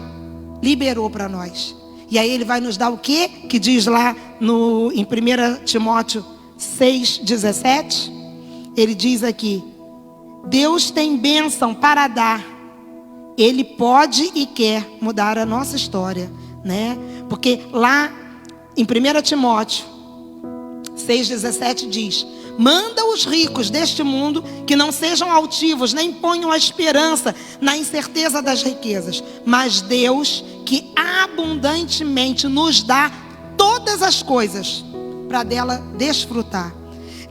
liberou para nós. E aí Ele vai nos dar o quê? Que diz lá em 1 Timóteo 6,17. Ele diz aqui: Deus tem bênção para dar. Ele pode e quer mudar a nossa história, né? Porque lá em 1 Timóteo 6,17 diz: manda os ricos deste mundo que não sejam altivos, nem ponham a esperança na incerteza das riquezas, mas Deus, que abundantemente nos dá todas as coisas para dela desfrutar.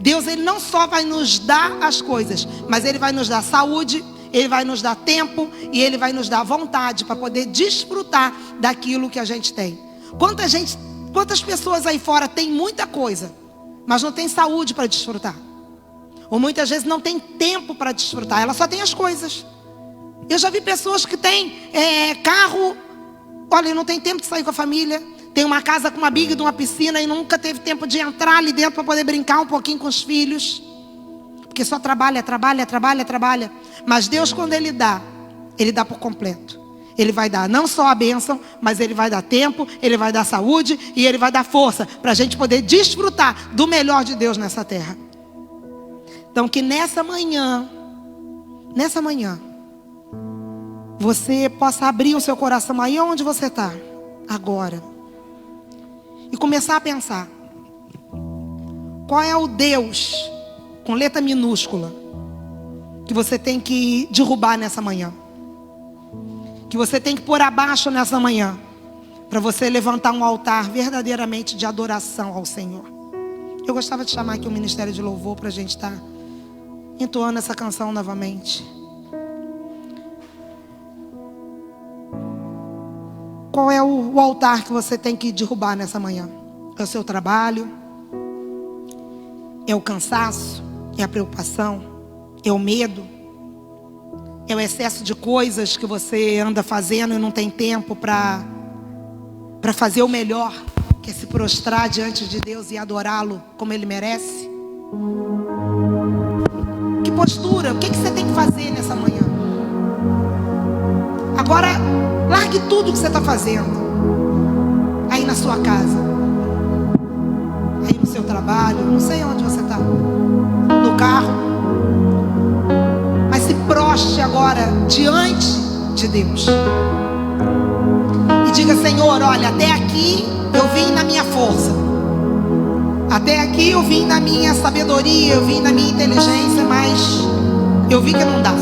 Deus, Ele não só vai nos dar as coisas, mas Ele vai nos dar saúde, Ele vai nos dar tempo e Ele vai nos dar vontade para poder desfrutar daquilo que a gente tem. Quantas pessoas aí fora têm muita coisa, mas não tem saúde para desfrutar? Ou muitas vezes não tem tempo para desfrutar, ela só tem as coisas. Eu já vi pessoas que têm carro, olha, não tem tempo de sair com a família. Tem uma casa com uma big de uma piscina e nunca teve tempo de entrar ali dentro para poder brincar um pouquinho com os filhos. Porque só trabalha. Mas Deus, quando Ele dá por completo. Ele vai dar não só a bênção, mas Ele vai dar tempo, Ele vai dar saúde e Ele vai dar força para a gente poder desfrutar do melhor de Deus nessa terra. Então que nessa manhã, você possa abrir o seu coração aí onde você está, agora. E começar a pensar: qual é o Deus, com letra minúscula, que você tem que derrubar nessa manhã? Que você tem que pôr abaixo nessa manhã, para você levantar um altar verdadeiramente de adoração ao Senhor. Eu gostava de chamar aqui o Ministério de Louvor para a gente estar entoando essa canção novamente. Qual é o altar que você tem que derrubar nessa manhã? É o seu trabalho? É o cansaço? É a preocupação? É o medo? É o excesso de coisas que você anda fazendo e não tem tempo para fazer o melhor, que é se prostrar diante de Deus e adorá-lo como Ele merece? Que postura? O que você tem que fazer nessa manhã? Agora, largue tudo que você está fazendo aí na sua casa, aí no seu trabalho, não sei onde você está, no carro, mas se proste agora diante de Deus e diga: Senhor, olha, até aqui eu vim na minha força, até aqui eu vim na minha sabedoria, eu vim na minha inteligência, mas eu vi que não dá.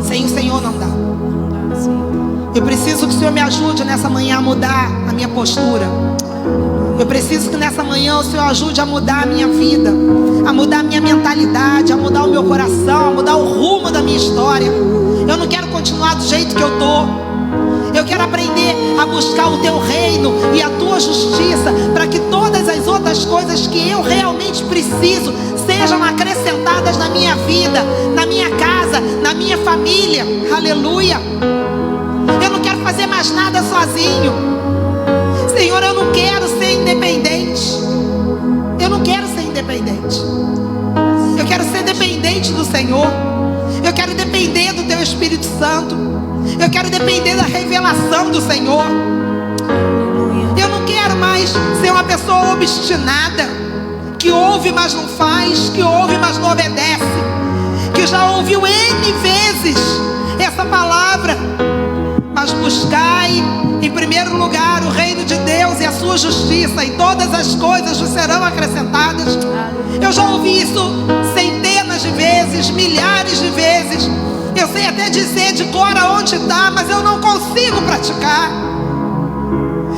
Sem o Senhor não dá. Eu preciso que o Senhor me ajude nessa manhã a mudar a minha postura. Eu preciso que nessa manhã o Senhor ajude a mudar a minha vida, a mudar a minha mentalidade, a mudar o meu coração, a mudar o rumo da minha história. Eu não quero continuar do jeito que eu estou. Eu quero aprender a buscar o Teu reino e a Tua justiça, para que todas as outras coisas que eu realmente preciso sejam acrescentadas na minha vida, na minha casa, na minha família. Aleluia. Eu não quero fazer mais nada sozinho. Senhor, eu não quero ser independente. Eu não quero ser independente. Eu quero ser dependente do Senhor. Eu quero depender do Teu Espírito Santo. Eu quero depender da revelação do Senhor. Eu não quero mais ser uma pessoa obstinada, que ouve mas não faz, que ouve mas não obedece, que já ouviu N vezes essa palavra. Mas buscai em primeiro lugar o reino de Deus e a sua justiça, e todas as coisas vos serão acrescentadas. Eu já ouvi isso centenas de vezes, milhares de vezes. Eu sei até dizer de cor aonde está, mas eu não consigo praticar.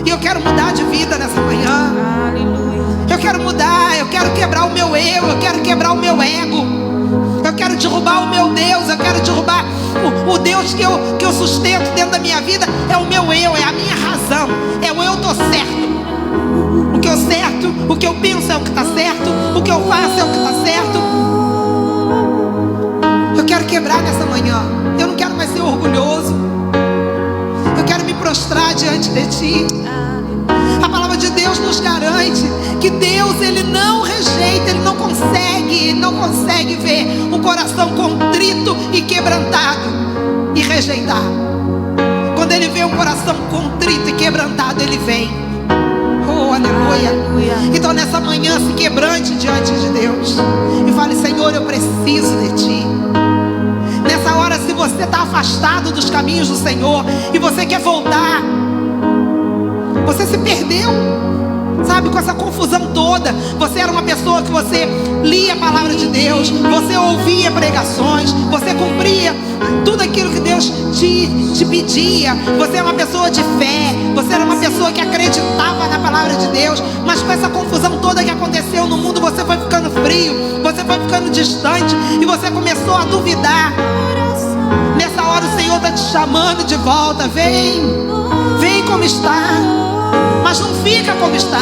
E eu quero mudar de vida nessa manhã. Eu quero mudar, eu quero quebrar o meu eu quero quebrar o meu ego. Eu quero derrubar o meu Deus, eu quero derrubar o Deus que eu sustento dentro da minha vida. É o meu eu, é a minha razão, é o eu tô certo. O que eu certo, o que eu penso é o que está certo, o que eu faço é o que está certo. Eu quero quebrar nessa manhã. Eu não quero mais ser orgulhoso. Eu quero me prostrar diante de Ti. A palavra de Deus nos garante que Deus, Ele não rejeita, Ele não consegue ver um coração contrito e quebrantado e rejeitar. Quando Ele vê um coração contrito e quebrantado, Ele vem. Oh, aleluia. Então nessa manhã se quebrante diante de Deus e fale: Senhor, eu preciso de Ti. Nessa hora, se você está afastado dos caminhos do Senhor e você quer voltar, você se perdeu, sabe, com essa confusão toda. Você era uma pessoa que você lia a palavra de Deus, você ouvia pregações, você cumpria tudo aquilo que Deus te pedia. Você é uma pessoa de fé, você era uma pessoa que acreditava na palavra de Deus. Mas com essa confusão toda que aconteceu no mundo, você foi ficando frio, você foi ficando distante e você começou a duvidar. Nessa hora o Senhor está te chamando de volta. Vem como está. Mas não fica como está,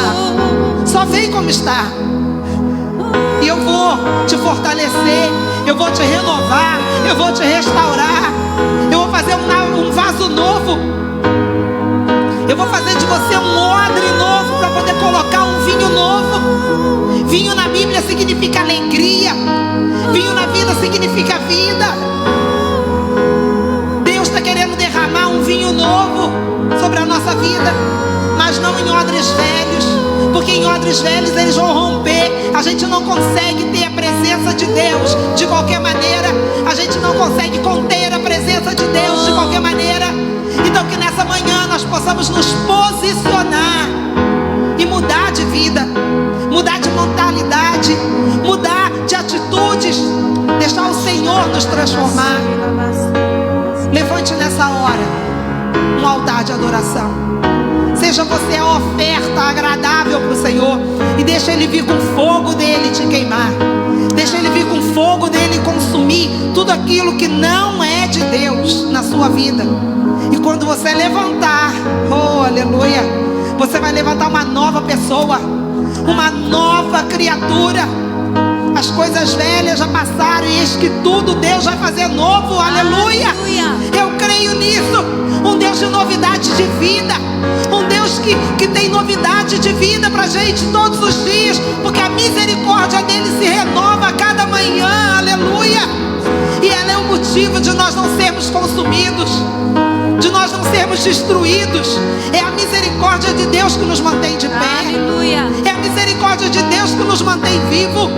só vem como está. E eu vou te fortalecer, eu vou te renovar, eu vou te restaurar. Eu vou fazer um vaso novo. Eu vou fazer de você um odre novo para poder colocar um vinho novo. Vinho na Bíblia significa alegria. Vinho na vida significa vida. Deus está querendo derramar um vinho novo sobre a nossa vida, mas não em odres velhos, porque em odres velhos eles vão romper. A gente não consegue ter a presença de Deus de qualquer maneira. A gente não consegue conter a presença de Deus de qualquer maneira. Então que nessa manhã nós possamos nos posicionar e mudar de vida, mudar de mentalidade, mudar de atitudes, deixar o Senhor nos transformar. Levante nessa hora um altar de adoração. Seja você a oferta agradável para o Senhor, e deixa Ele vir com o fogo dele te queimar. Deixa Ele vir com o fogo dele consumir tudo aquilo que não é de Deus na sua vida. E quando você levantar, oh aleluia, você vai levantar uma nova pessoa, uma nova criatura. As coisas velhas já passaram e eis que tudo Deus vai fazer novo, aleluia. Eu creio nisso. Um Deus de novidade de vida, um Deus que tem novidade de vida pra gente todos os dias, porque a misericórdia dele se renova a cada manhã, aleluia. E ela é o motivo de nós não sermos consumidos, de nós não sermos destruídos. É a misericórdia de Deus que nos mantém de pé, aleluia. É a misericórdia de Deus que nos mantém vivo.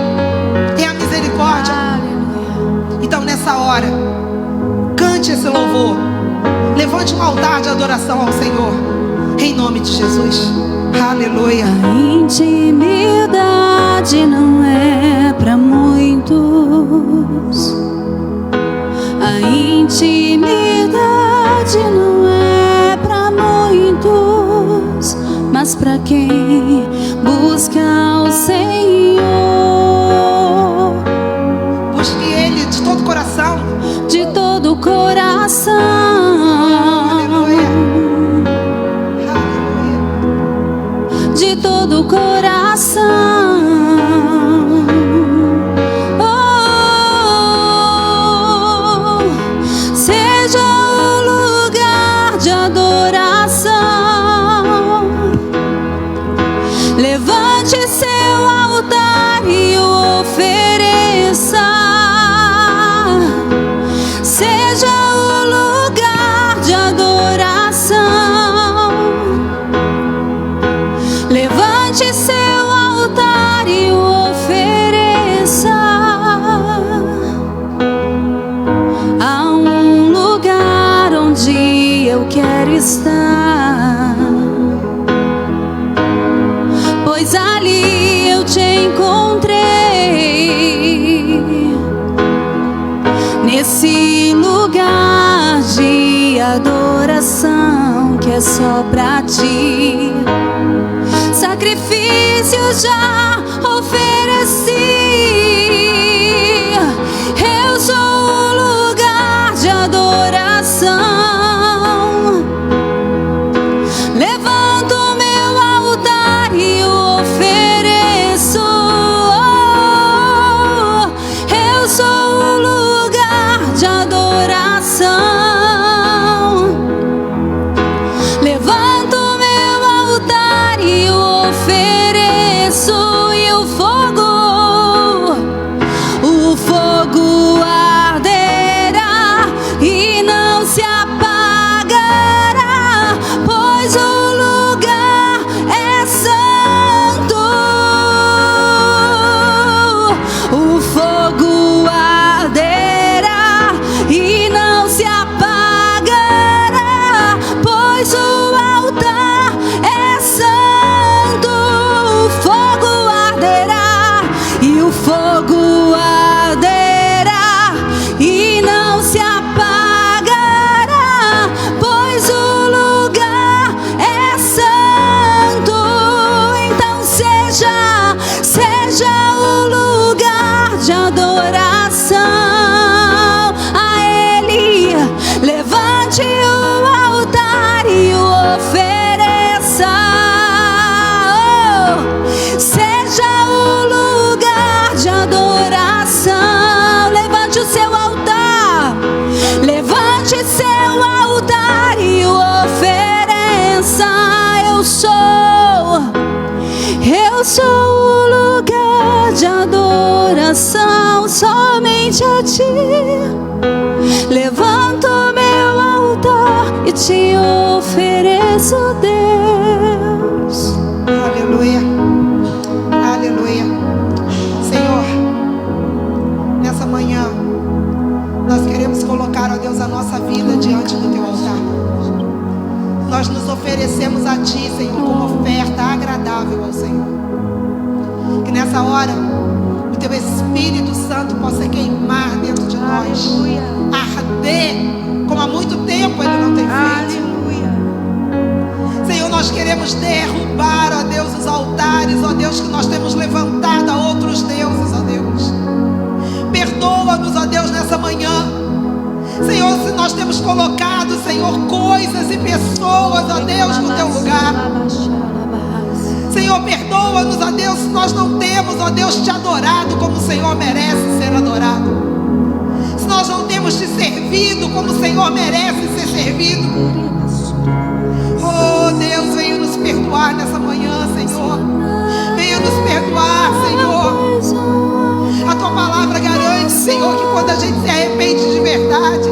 É a misericórdia, aleluia. Então nessa hora, cante esse louvor, levante um altar de adoração ao Senhor, em nome de Jesus, aleluia. A intimidade não é para muitos, a intimidade não é para muitos, mas para quem busca o Senhor. Busque Ele de todo o coração, de todo o coração, aleluia. Aleluia. De todo o coração. Oh, seja o lugar de adoração. Levante seu altar e o ofereça. Seja o lugar de adoração. Levante seu altar e o ofereça. Há um lugar onde eu quero estar, pois ali eu te encontrei. Nesse lugar de adoração que é só pra ti, sacrifício já ofereci. Eu sou o lugar de adoração. Levanto meu altar e o ofereço. Eu sou o lugar de adoração. Levanto meu altar e o ofereço. E o fogo arderá e não se apagará, pois o lugar é santo. O fogo arderá e não se apagará, pois o altar é santo. O fogo arderá e o fogo arderá e não se apagará, pois o lugar é santo. Então seja o lugar de adoração a Ele. Levante o altar e o ofereça. Oh, seja o lugar de adoração. Levante o seu altar. Levante seu altar e o ofereça. Eu sou o lugar de adoração somente a ti. Levanto meu altar e te ofereço, Deus. Aleluia, aleluia. Senhor, nessa manhã nós queremos colocar, ó Deus, a nossa vida diante do teu altar. Nós nos oferecemos a ti, Senhor, como oferta agradável ao Senhor. Que nessa hora o teu Espírito Santo possa queimar dentro de nós, Aleluia. arder como há muito tempo ele não tem feito. Aleluia. Senhor, nós queremos derrubar, ó Deus, os altares, ó Deus, que nós temos levantado a outros deuses, ó Deus. Perdoa-nos, ó Deus, nessa manhã. Senhor, se nós temos colocado, Senhor, coisas e pessoas, ó Deus, no teu lugar. Senhor, perdoa-nos, ó Deus, se nós não temos, ó Deus, te adorado como o Senhor merece ser adorado. Se nós não temos te servido como o Senhor merece ser servido. Oh Deus, venha nos perdoar nessa manhã, Senhor. Venha nos perdoar, Senhor. A tua palavra garante, Senhor, que quando a gente se arrepende de verdade,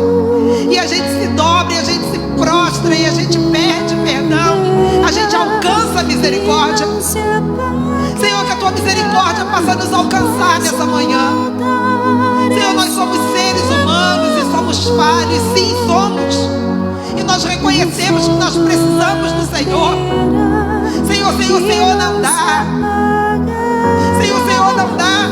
e a gente se dobra, e a gente se prostra, e a gente pede perdão, a gente alcança a misericórdia. Senhor, que a tua misericórdia possa nos alcançar nessa manhã. Senhor, nós somos seres humanos e somos falhos, sim, somos. E nós reconhecemos que nós precisamos do Senhor. Senhor, Senhor, não dá. Senhor, não dá.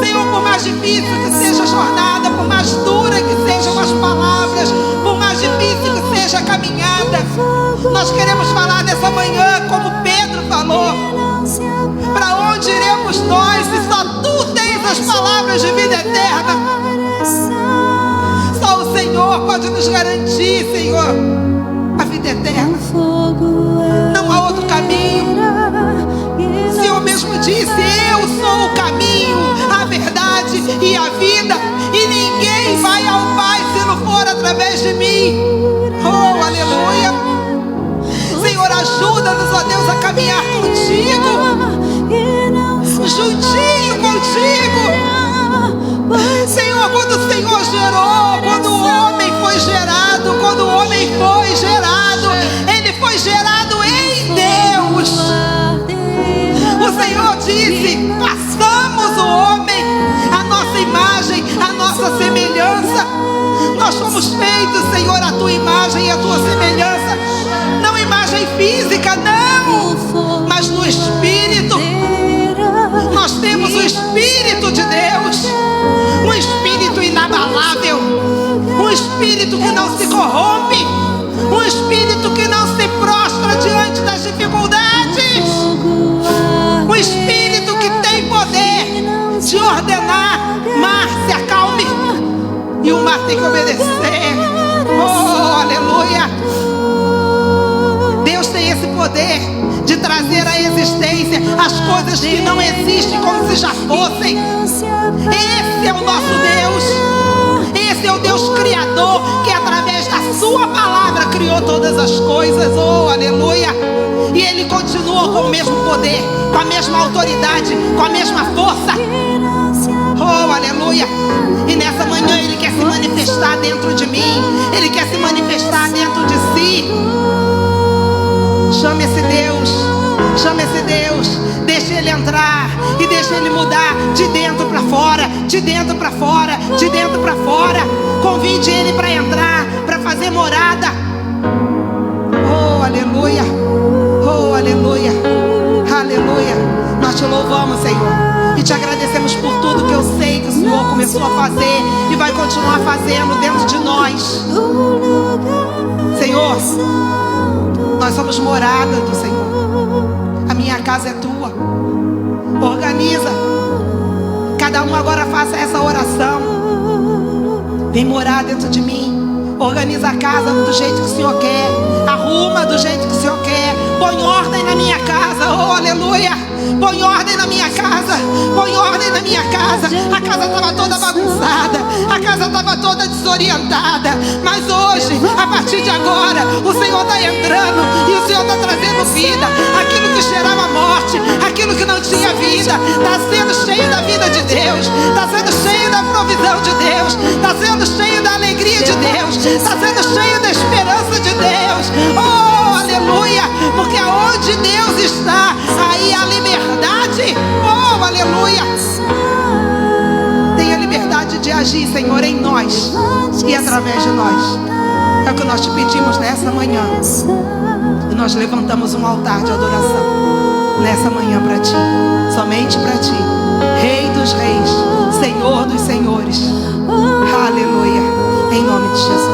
Senhor, por mais difícil que seja a jornada, por mais dura que sejam as palavras, por mais difícil que seja a caminhada, nós queremos falar nessa manhã, como Pedro falou: para onde iremos nós se só tu tens as palavras de vida eterna? Só o Senhor pode nos garantir, Senhor, a vida eterna. Não há outro caminho. O Senhor mesmo disse: eu sou o caminho, a verdade e a vida, e ninguém vai ao Pai se não for através de mim. Oh, aleluia. Senhor, ajuda-nos, ó Deus, a caminhar contigo, juntinho contigo. Senhor, quando o Senhor gerou, quando o homem foi gerado, ele foi gerado em Deus. O Senhor disse: façamos o homem a nossa imagem, a nossa semelhança. Nós somos feitos, Senhor, a tua imagem e a tua semelhança. Não imagem física, não, mas no Espírito. Nós temos o Espírito de Deus, um Espírito inabalável, um Espírito que não se corrompe, um Espírito que não se prostra diante das dificuldades, um Espírito que tem poder de ordenar: mar, se acalme, e o mar tem que obedecer. Oh, aleluia. Deus tem esse poder de trazer à existência as coisas que não existem como se já fossem. Esse é o nosso Deus. Esse é o Deus Criador, que através da sua palavra criou todas as coisas. Oh, aleluia. E Ele continua com o mesmo poder, com a mesma autoridade, com a mesma força. Oh, aleluia. E nessa manhã Ele quer se manifestar dentro de mim. Ele quer se manifestar dentro de si. Chame esse Deus, chame esse Deus. Deixe Ele entrar e deixe Ele mudar de dentro para fora, de dentro para fora, de dentro para fora. Convide Ele para entrar, para fazer morada. Oh, aleluia. Oh, aleluia. Aleluia. Nós te louvamos, Senhor, e te agradecemos por tudo que eu sei que o Senhor começou a fazer e vai continuar fazendo dentro de nós. Senhor, nós somos morada do Senhor. A minha casa é tua. Organiza. Cada um agora faça essa oração. Vem morar dentro de mim. Organiza a casa do jeito que o Senhor quer. Arruma do jeito que o Senhor quer. Põe ordem na minha casa. Oh, aleluia. Põe ordem na minha casa. Põe ordem na minha casa. A casa estava toda bagunçada. A casa estava toda desorientada. Mas hoje, a partir de agora, o Senhor está entrando e o Senhor está trazendo vida. Aquilo que cheirava morte, aquilo que não tinha vida, está sendo cheio da vida de Deus. Está sendo cheio da provisão de Deus. Está sendo cheio da alegria de Deus. Está sendo cheio da esperança de Deus. Oh, aleluia. Porque aonde Deus está, aí há liberdade. Oh, aleluia. Tenha liberdade de agir, Senhor, em nós e através de nós. É o que nós te pedimos nessa manhã. E nós levantamos um altar de adoração nessa manhã para ti, somente para ti, Rei dos reis, Senhor dos senhores. Aleluia. Em nome de Jesus.